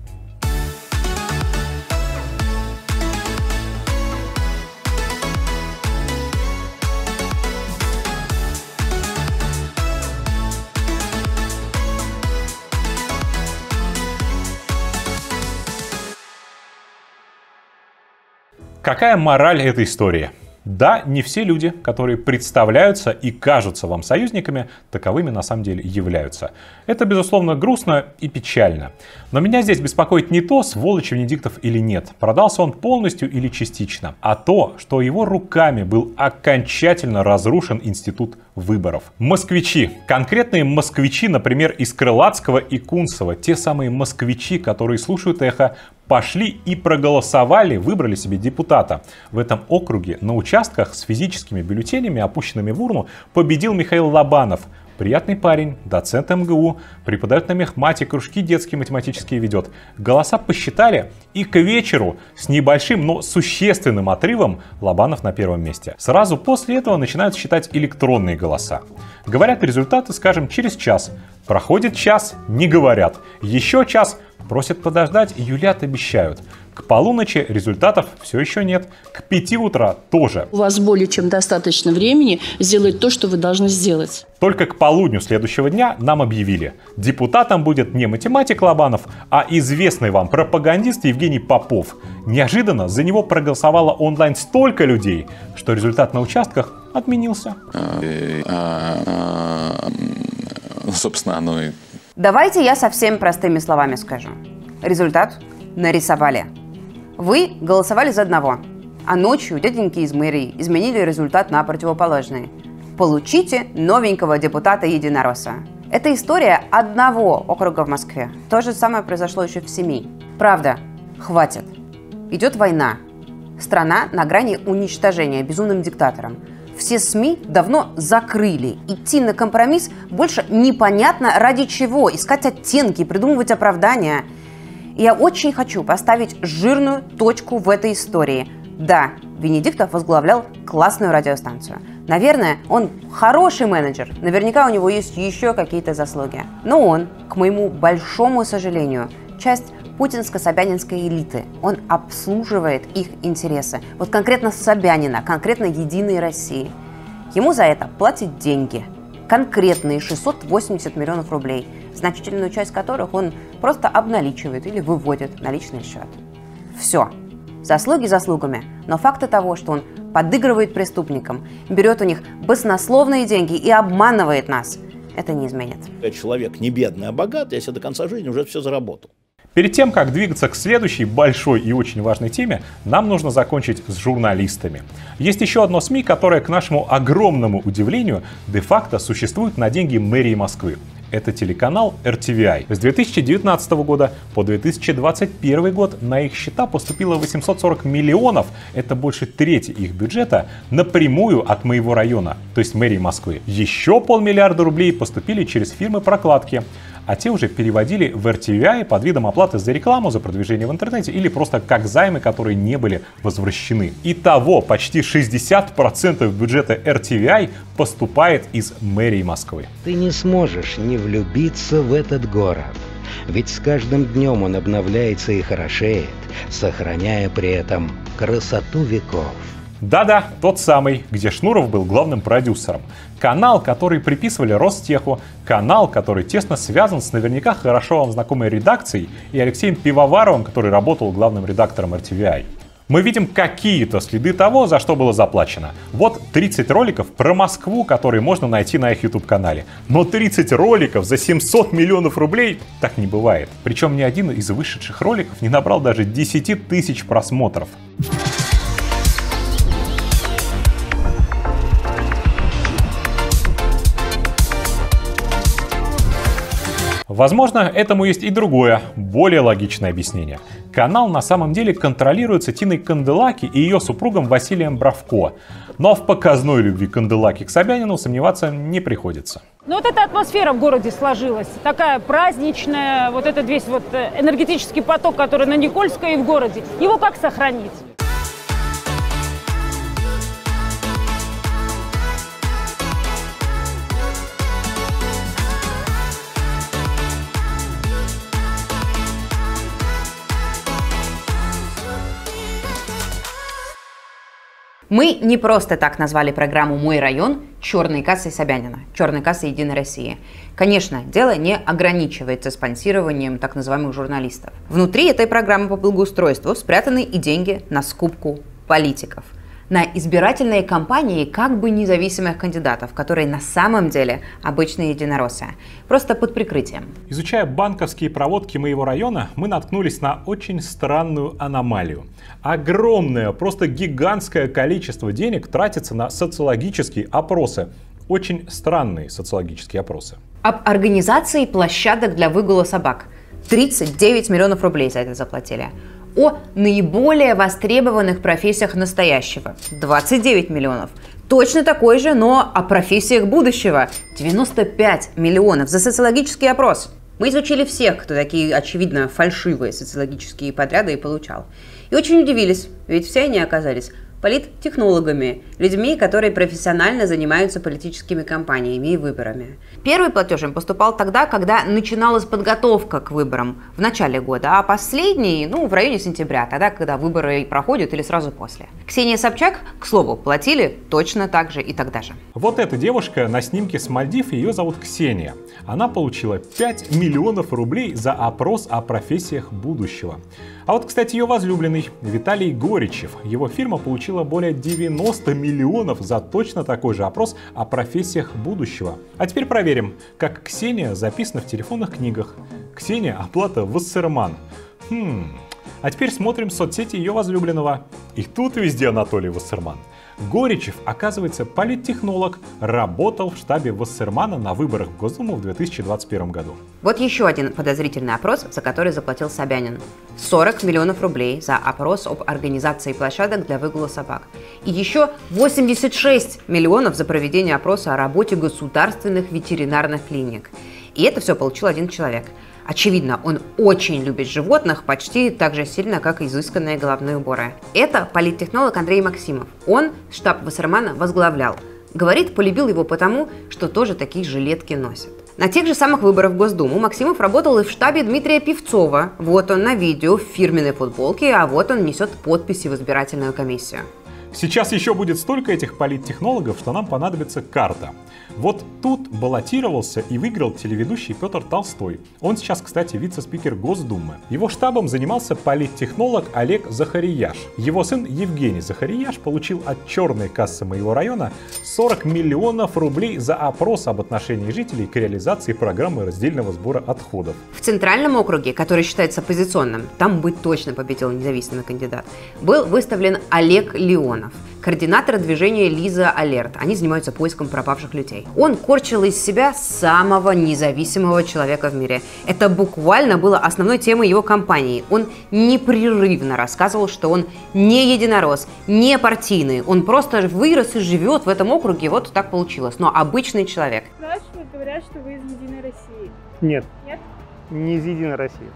Какая мораль этой истории? Да, не все люди, которые представляются и кажутся вам союзниками, таковыми на самом деле являются. Это, безусловно, грустно и печально. Но меня здесь беспокоит не то, сволочь Венедиктов или нет, продался он полностью или частично, а то, что его руками был окончательно разрушен институт выборов. Москвичи, конкретные москвичи, например, из Крылатского и Кунцево, те самые москвичи, которые слушают «Эхо», пошли и проголосовали, выбрали себе депутата. В этом округе на участках с физическими бюллетенями, опущенными в урну, победил Михаил Лобанов. Приятный парень, доцент МГУ, преподает на мехмате, кружки детские математические ведет. Голоса посчитали, и к вечеру с небольшим, но существенным отрывом Лобанов на первом месте. Сразу после этого начинают считать электронные голоса. Говорят результаты, скажем, через час. Проходит час, не говорят. Еще час, просят подождать, юлят, обещают. К полуночи результатов все еще нет. К 5 утра тоже. У вас более чем достаточно времени сделать то, что вы должны сделать. Только к полудню следующего дня нам объявили: депутатом будет не математик Лобанов, а известный вам пропагандист Евгений Попов. Неожиданно за него проголосовало онлайн столько людей, что результат на участках отменился. Собственно, оно и... Давайте я совсем простыми словами скажу. Результат нарисовали. Вы голосовали за одного, а ночью дяденьки из мэрии изменили результат на противоположный. Получите новенького депутата единоросса. Это история одного округа в Москве. То же самое произошло еще в 7. Правда, хватит. Идет война. Страна на грани уничтожения безумным диктатором. Все СМИ давно закрыли. Идти на компромисс больше непонятно ради чего. Искать оттенки, придумывать оправдания. Я очень хочу поставить жирную точку в этой истории. Да, Венедиктов возглавлял классную радиостанцию. Наверное, он хороший менеджер. Наверняка у него есть еще какие-то заслуги. Но он, к моему большому сожалению, часть путинско-собянинской элиты. Он обслуживает их интересы. Вот конкретно Собянина, конкретно Единой России. Ему за это платят деньги. Конкретные 680 миллионов рублей, значительную часть которых он просто обналичивает или выводит на личный счет. Все. Заслуги заслугами, но факты того, что он подыгрывает преступникам, берет у них баснословные деньги и обманывает нас, это не изменит. Человек не бедный, а богатый, если до конца жизни уже все заработал. Перед тем, как двигаться к следующей большой и очень важной теме, нам нужно закончить с журналистами. Есть еще одно СМИ, которое, к нашему огромному удивлению, де-факто существует на деньги мэрии Москвы. Это телеканал RTVI. С 2019 года по 2021 год на их счета поступило 840 миллионов, это больше трети их бюджета, напрямую от моего района, то есть мэрии Москвы. Еще 500 миллиарда рублей поступили через фирмы прокладки, а те уже переводили в RTVI под видом оплаты за рекламу, за продвижение в интернете или просто как займы, которые не были возвращены. Итого почти 60% бюджета RTVI поступает из мэрии Москвы. Ты не сможешь не влюбиться в этот город, ведь с каждым днем он обновляется и хорошеет, сохраняя при этом красоту веков. Да-да, тот самый, где Шнуров был главным продюсером. Канал, который приписывали Ростеху, канал, который тесно связан с наверняка хорошо вам знакомой редакцией и Алексеем Пивоваровым, который работал главным редактором RTVI. Мы видим какие-то следы того, за что было заплачено. Вот 30 роликов про Москву, которые можно найти на их YouTube-канале. Но 30 роликов за 700 миллионов рублей так не бывает. Причем ни один из вышедших роликов не набрал даже 10 тысяч просмотров. Возможно, этому есть и другое, более логичное объяснение. Канал на самом деле контролируется Тиной Канделаки и ее супругом Василием Бравко. Но в показной любви Канделаки к Собянину сомневаться не приходится. Ну вот эта атмосфера в городе сложилась, такая праздничная, вот этот весь вот энергетический поток, который на Никольской и в городе, его как сохранить? Мы не просто так назвали программу «Мой район» черной кассой Собянина, черной кассой Единой России. Конечно, дело не ограничивается спонсированием так называемых журналистов. Внутри этой программы по благоустройству спрятаны и деньги на скупку политиков на избирательные кампании как бы независимых кандидатов, которые на самом деле обычные единороссы, просто под прикрытием. Изучая банковские проводки моего района, мы наткнулись на очень странную аномалию. Огромное, просто гигантское количество денег тратится на социологические опросы. Очень странные социологические опросы. Об организации площадок для выгула собак. 39 миллионов рублей за это заплатили. О наиболее востребованных профессиях настоящего. 29 миллионов. Точно такой же, но о профессиях будущего. 95 миллионов за социологический опрос. Мы изучили всех, кто такие, очевидно, фальшивые социологические подряды и получал. И очень удивились, ведь все они оказались политтехнологами, людьми, которые профессионально занимаются политическими кампаниями и выборами. Первый платеж им поступал тогда, когда начиналась подготовка к выборам в начале года, а последний, в районе сентября, тогда, когда выборы проходят или сразу после. Ксения Собчак, к слову, платили точно так же и тогда же. Вот эта девушка на снимке с Мальдив, ее зовут Ксения. Она получила 5 миллионов рублей за опрос о профессиях будущего. А вот, кстати, ее возлюбленный Виталий Горичев. Его фирма получила более 90 миллионов за точно такой же опрос о профессиях будущего. А теперь проверим, как Ксения записана в телефонных книгах. Ксения оплата Вассерман. А теперь смотрим соцсети ее возлюбленного. И тут везде Анатолий Вассерман. Горичев, оказывается, политтехнолог, работал в штабе Вассермана на выборах в Госдуму в 2021 году. Вот еще один подозрительный опрос, за который заплатил Собянин. 40 миллионов рублей за опрос об организации площадок для выгула собак. И еще 86 миллионов за проведение опроса о работе государственных ветеринарных клиник. И это все получил один человек. Очевидно, он очень любит животных почти так же сильно, как изысканные головные уборы. Это политтехнолог Андрей Максимов. Он штаб Вассермана возглавлял. Говорит, полюбил его потому, что тоже такие жилетки носит. На тех же самых выборах в Госдуму Максимов работал и в штабе Дмитрия Певцова. Вот он на видео в фирменной футболке, а вот он несет подписи в избирательную комиссию. Сейчас еще будет столько этих политтехнологов, что нам понадобится карта. Вот тут баллотировался и выиграл телеведущий Петр Толстой. Он сейчас, кстати, вице-спикер Госдумы. Его штабом занимался политтехнолог Олег Захарияш. Его сын Евгений Захарияш получил от черной кассы моего района 40 миллионов рублей за опрос об отношении жителей к реализации программы раздельного сбора отходов. В Центральном округе, который считается оппозиционным, там бы точно победил независимый кандидат, был выставлен Олег Леонов, координатор движения Лиза Алерт. Они занимаются поиском пропавших людей. Он корчил из себя самого независимого человека в мире. Это буквально было основной темой его кампании. Он непрерывно рассказывал, что он не единорос, не партийный. Он просто вырос и живет в этом округе. Вот так получилось. Но обычный человек. Спрашивают, говорят, что вы из «Единой России». Нет. Нет? Не из «Единой России».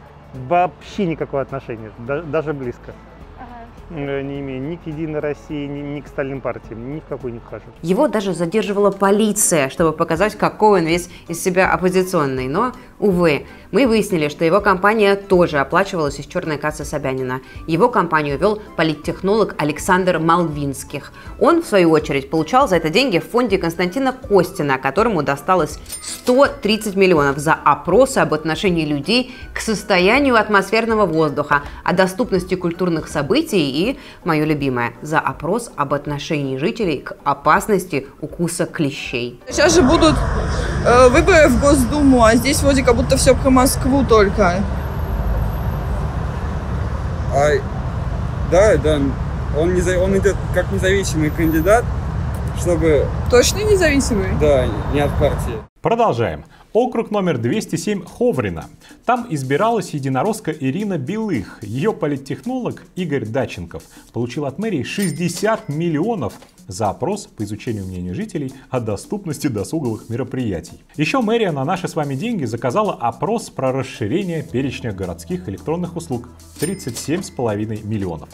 Вообще никакого отношения, даже близко. Не имею ни к «Единой России», ни к остальным партиям, ни в какой не вхожу. Его даже задерживала полиция, чтобы показать, какой он весь из себя оппозиционный. Но, увы, мы выяснили, что его кампания тоже оплачивалась из черной кассы Собянина. Его кампанию вел политтехнолог Александр Малвинских. Он, в свою очередь, получал за это деньги в фонде Константина Костина, которому досталось 130 миллионов за опросы об отношении людей к состоянию атмосферного воздуха, о доступности культурных событий и, мое любимое, за опрос об отношении жителей к опасности укуса клещей. Сейчас же будут выборы в Госдуму, а здесь вроде как будто все про Москву только. Да, он идет как независимый кандидат, чтобы... Точно независимый? Да, не от партии. Продолжаем. Округ номер 207 Ховрино. Там избиралась единоросска Ирина Белых. Ее политтехнолог Игорь Даченков получил от мэрии 60 миллионов за опрос по изучению мнений жителей о доступности досуговых мероприятий. Еще мэрия на наши с вами деньги заказала опрос про расширение перечня городских электронных услуг. 37,5 миллионов.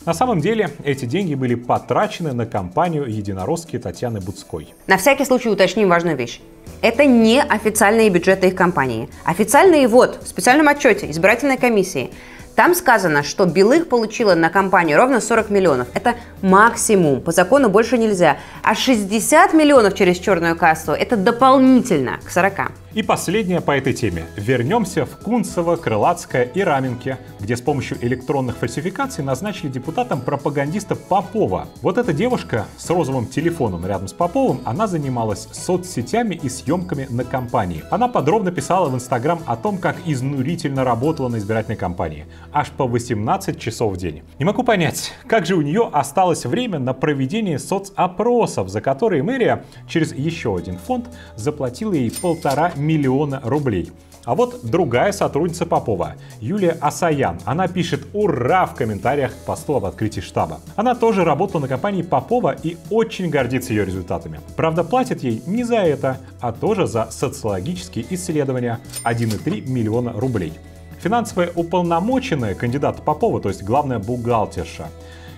На самом деле, эти деньги были потрачены на кампанию единоросски Татьяны Буцкой. На всякий случай уточним важную вещь. Это не официальные бюджеты их компании. Официальные вот в специальном отчете избирательной комиссии. Там сказано, что Белых получила на кампанию ровно 40 миллионов. Это максимум. По закону больше нельзя. А 60 миллионов через черную кассу – это дополнительно к 40. И последнее по этой теме. Вернемся в Кунцево, Крылатское и Раменки, где с помощью электронных фальсификаций назначили депутатом пропагандиста Попова. Вот эта девушка с розовым телефоном рядом с Поповым, она занималась соцсетями и съемками на кампании. Она подробно писала в Инстаграм о том, как изнурительно работала на избирательной кампании. Аж по 18 часов в день. Не могу понять, как же у нее осталось время на проведение соцопросов, за которые мэрия через еще один фонд заплатила ей 1,5 миллиона рублей. А вот другая сотрудница Попова, Юлия Асаян, она пишет «Ура» в комментариях к посту об открытии штаба. Она тоже работала на кампании Попова и очень гордится ее результатами. Правда, платят ей не за это, а тоже за социологические исследования 1,3 миллиона рублей. Финансовая уполномоченная кандидата Попова, то есть главная бухгалтерша,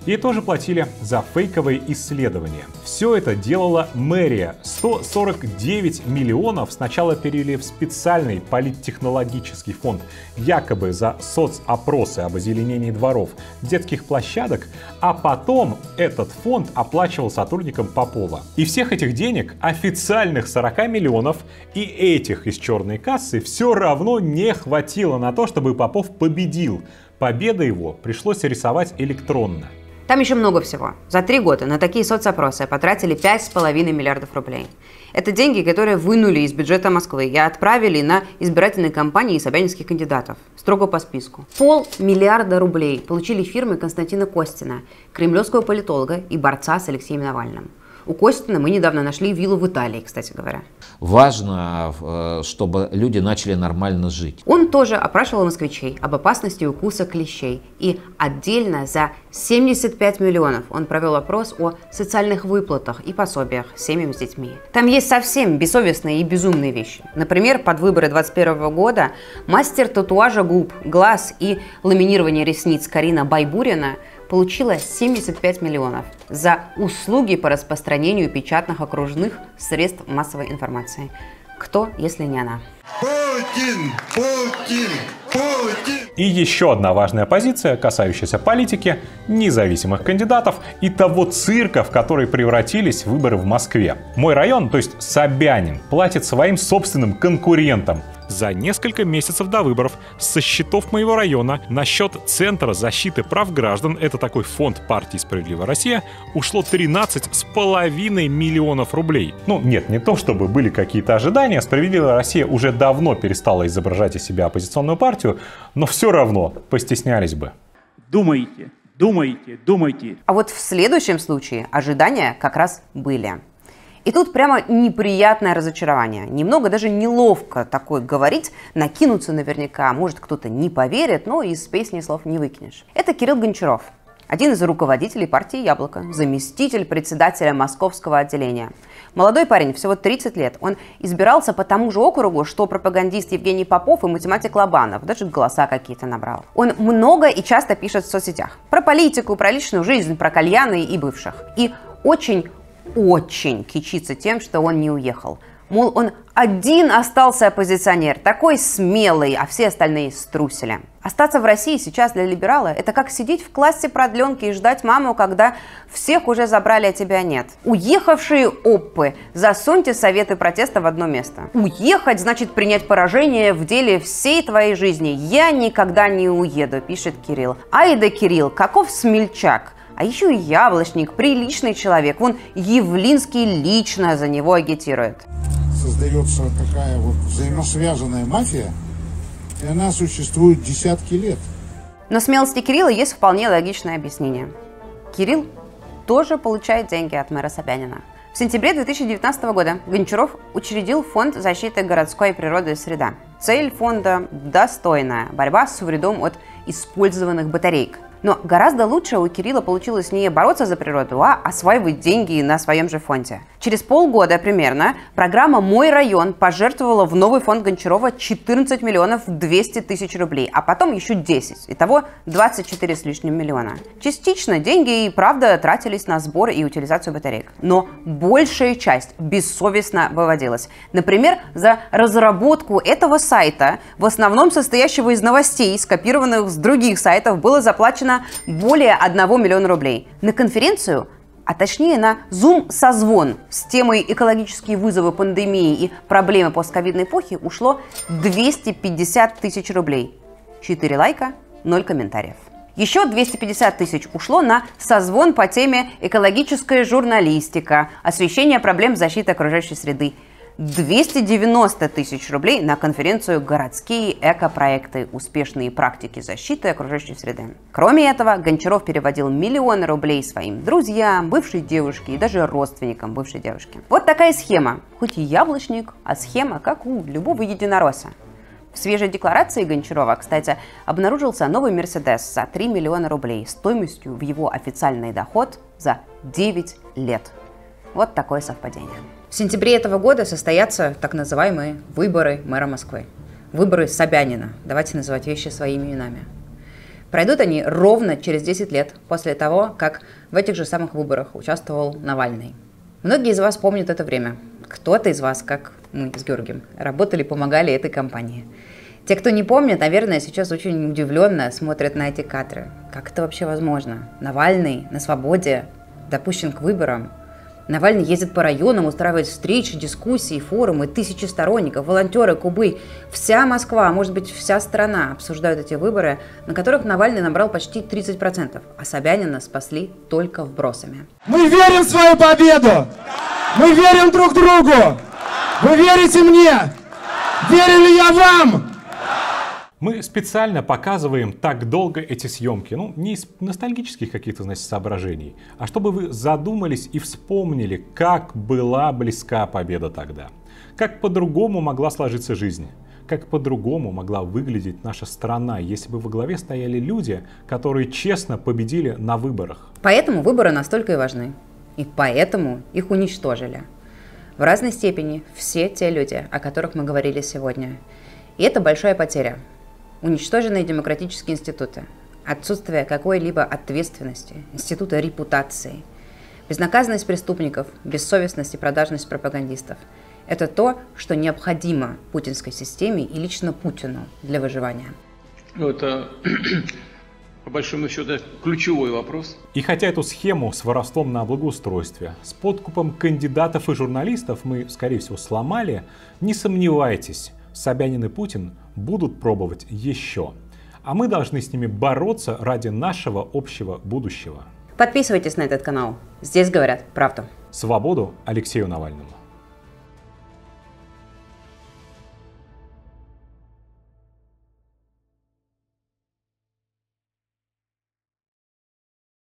ей тоже платили за фейковые исследования. Все это делала мэрия. 149 миллионов сначала перевели в специальный политтехнологический фонд, якобы за соцопросы об озеленении дворов, детских площадок, а потом этот фонд оплачивал сотрудникам Попова. И всех этих денег, официальных 40 миллионов и этих из черной кассы, все равно не хватило на то, чтобы Попов победил. Победа его пришлось рисовать электронно. Там еще много всего. За 3 года на такие соцопросы потратили 5,5 миллиардов рублей. Это деньги, которые вынули из бюджета Москвы и отправили на избирательные кампании собянинских кандидатов. Строго по списку. 500 миллиарда рублей получили фирмы Константина Костина, кремлевского политолога и борца с Алексеем Навальным. У Костина мы недавно нашли виллу в Италии, кстати говоря. Важно, чтобы люди начали нормально жить. Он тоже опрашивал москвичей об опасности укуса клещей. И отдельно за 75 миллионов он провел опрос о социальных выплатах и пособиях семьям с детьми. Там есть совсем бессовестные и безумные вещи. Например, под выборы 2021 года мастер татуажа губ, глаз и ламинирования ресниц Карина Байбурина получила 75 миллионов за услуги по распространению печатных окружных средств массовой информации. Кто, если не она? Путин! Путин! Путин! И еще одна важная позиция, касающаяся политики, независимых кандидатов и того цирка, в который превратились выборы в Москве. Мой район, то есть Собянин, платит своим собственным конкурентам. За несколько месяцев до выборов со счетов моего района на счет Центра защиты прав граждан, это такой фонд партии «Справедливая Россия», ушло 13,5 миллионов рублей. Ну нет, не то чтобы были какие-то ожидания, «Справедливая Россия» уже давно перестала изображать из себя оппозиционную партию, но все равно постеснялись бы. Думайте, думайте, думайте. А вот в следующем случае ожидания как раз были. И тут прямо неприятное разочарование. Немного даже неловко такое говорить, накинуться наверняка, может кто-то не поверит, но из песни слов не выкинешь. Это Кирилл Гончаров, один из руководителей партии «Яблоко», заместитель председателя московского отделения. Молодой парень, всего 30 лет. Он избирался по тому же округу, что пропагандист Евгений Попов и математик Лобанов. Даже голоса какие-то набрал. Он много и часто пишет в соцсетях. Про политику, про личную жизнь, про кальяны и бывших. И очень кичится тем, что он не уехал. Мол, он один остался оппозиционер, такой смелый, а все остальные струсили. Остаться в России сейчас для либерала – это как сидеть в классе продленки и ждать маму, когда всех уже забрали, а тебя нет. Уехавшие оппы, засуньте советы протеста в одно место. Уехать значит принять поражение в деле всей твоей жизни. Я никогда не уеду, пишет Кирилл. Ай да Кирилл, каков смельчак. А еще и яблочник, приличный человек. Вон Явлинский лично за него агитирует. Создается такая вот взаимосвязанная мафия, и она существует десятки лет. Но смелости Кирилла есть вполне логичное объяснение. Кирилл тоже получает деньги от мэра Собянина. В сентябре 2019 года Гончаров учредил фонд защиты городской природы и среды. Цель фонда – достойная борьба с вредом от использованных батареек. Но гораздо лучше у Кирилла получилось не бороться за природу, а осваивать деньги на своем же фонде. Через полгода примерно программа «Мой район» пожертвовала в новый фонд Гончарова 14 миллионов 200 тысяч рублей, а потом еще 10. Итого 24 с лишним миллиона. Частично деньги и правда тратились на сбор и утилизацию батареек. Но большая часть бессовестно выводилась. Например, за разработку этого сайта, в основном состоящего из новостей, скопированных с других сайтов, было заплачено более 1 миллиона рублей. На конференцию а точнее на Zoom-созвон с темой «Экологические вызовы пандемии и проблемы постковидной эпохи» ушло 250 тысяч рублей. 4 лайка, 0 комментариев. Еще 250 тысяч ушло на созвон по теме «Экологическая журналистика. Освещение проблем защиты окружающей среды». 290 тысяч рублей на конференцию «Городские экопроекты. Успешные практики защиты окружающей среды». Кроме этого, Гончаров переводил миллионы рублей своим друзьям, бывшей девушке и даже родственникам бывшей девушки. Вот такая схема. Хоть и яблочник, а схема как у любого единоросса. В свежей декларации Гончарова, кстати, обнаружился новый «Мерседес» за 3 миллиона рублей стоимостью в его официальный доход за 9 лет. Вот такое совпадение. В сентябре этого года состоятся так называемые выборы мэра Москвы. Выборы Собянина. Давайте называть вещи своими именами. Пройдут они ровно через 10 лет после того, как в этих же самых выборах участвовал Навальный. Многие из вас помнят это время. Кто-то из вас, как мы с Георгием, работали, помогали этой кампании. Те, кто не помнит, наверное, сейчас очень удивленно смотрят на эти кадры. Как это вообще возможно? Навальный на свободе, допущен к выборам. Навальный ездит по районам, устраивает встречи, дискуссии, форумы, тысячи сторонников, волонтеры, кубы. Вся Москва, а может быть вся страна обсуждают эти выборы, на которых Навальный набрал почти 30%, а Собянина спасли только вбросами. Мы верим в свою победу! Мы верим друг другу! Вы верите мне? Верю ли я вам? Мы специально показываем так долго эти съемки, не из ностальгических каких-то, соображений, а чтобы вы задумались и вспомнили, как была близка победа тогда, как по-другому могла сложиться жизнь, как по-другому могла выглядеть наша страна, если бы во главе стояли люди, которые честно победили на выборах. Поэтому выборы настолько и важны, и поэтому их уничтожили. В разной степени все те люди, о которых мы говорили сегодня. И это большая потеря. Уничтоженные демократические институты, отсутствие какой-либо ответственности, института репутации, безнаказанность преступников, бессовестность и продажность пропагандистов – это то, что необходимо путинской системе и лично Путину для выживания. Это, по большому счету, ключевой вопрос. И хотя эту схему с воровством на благоустройстве, с подкупом кандидатов и журналистов мы, скорее всего, сломали, не сомневайтесь, Собянин и Путин будут пробовать еще. А мы должны с ними бороться ради нашего общего будущего. Подписывайтесь на этот канал. Здесь говорят правду. Свободу Алексею Навальному.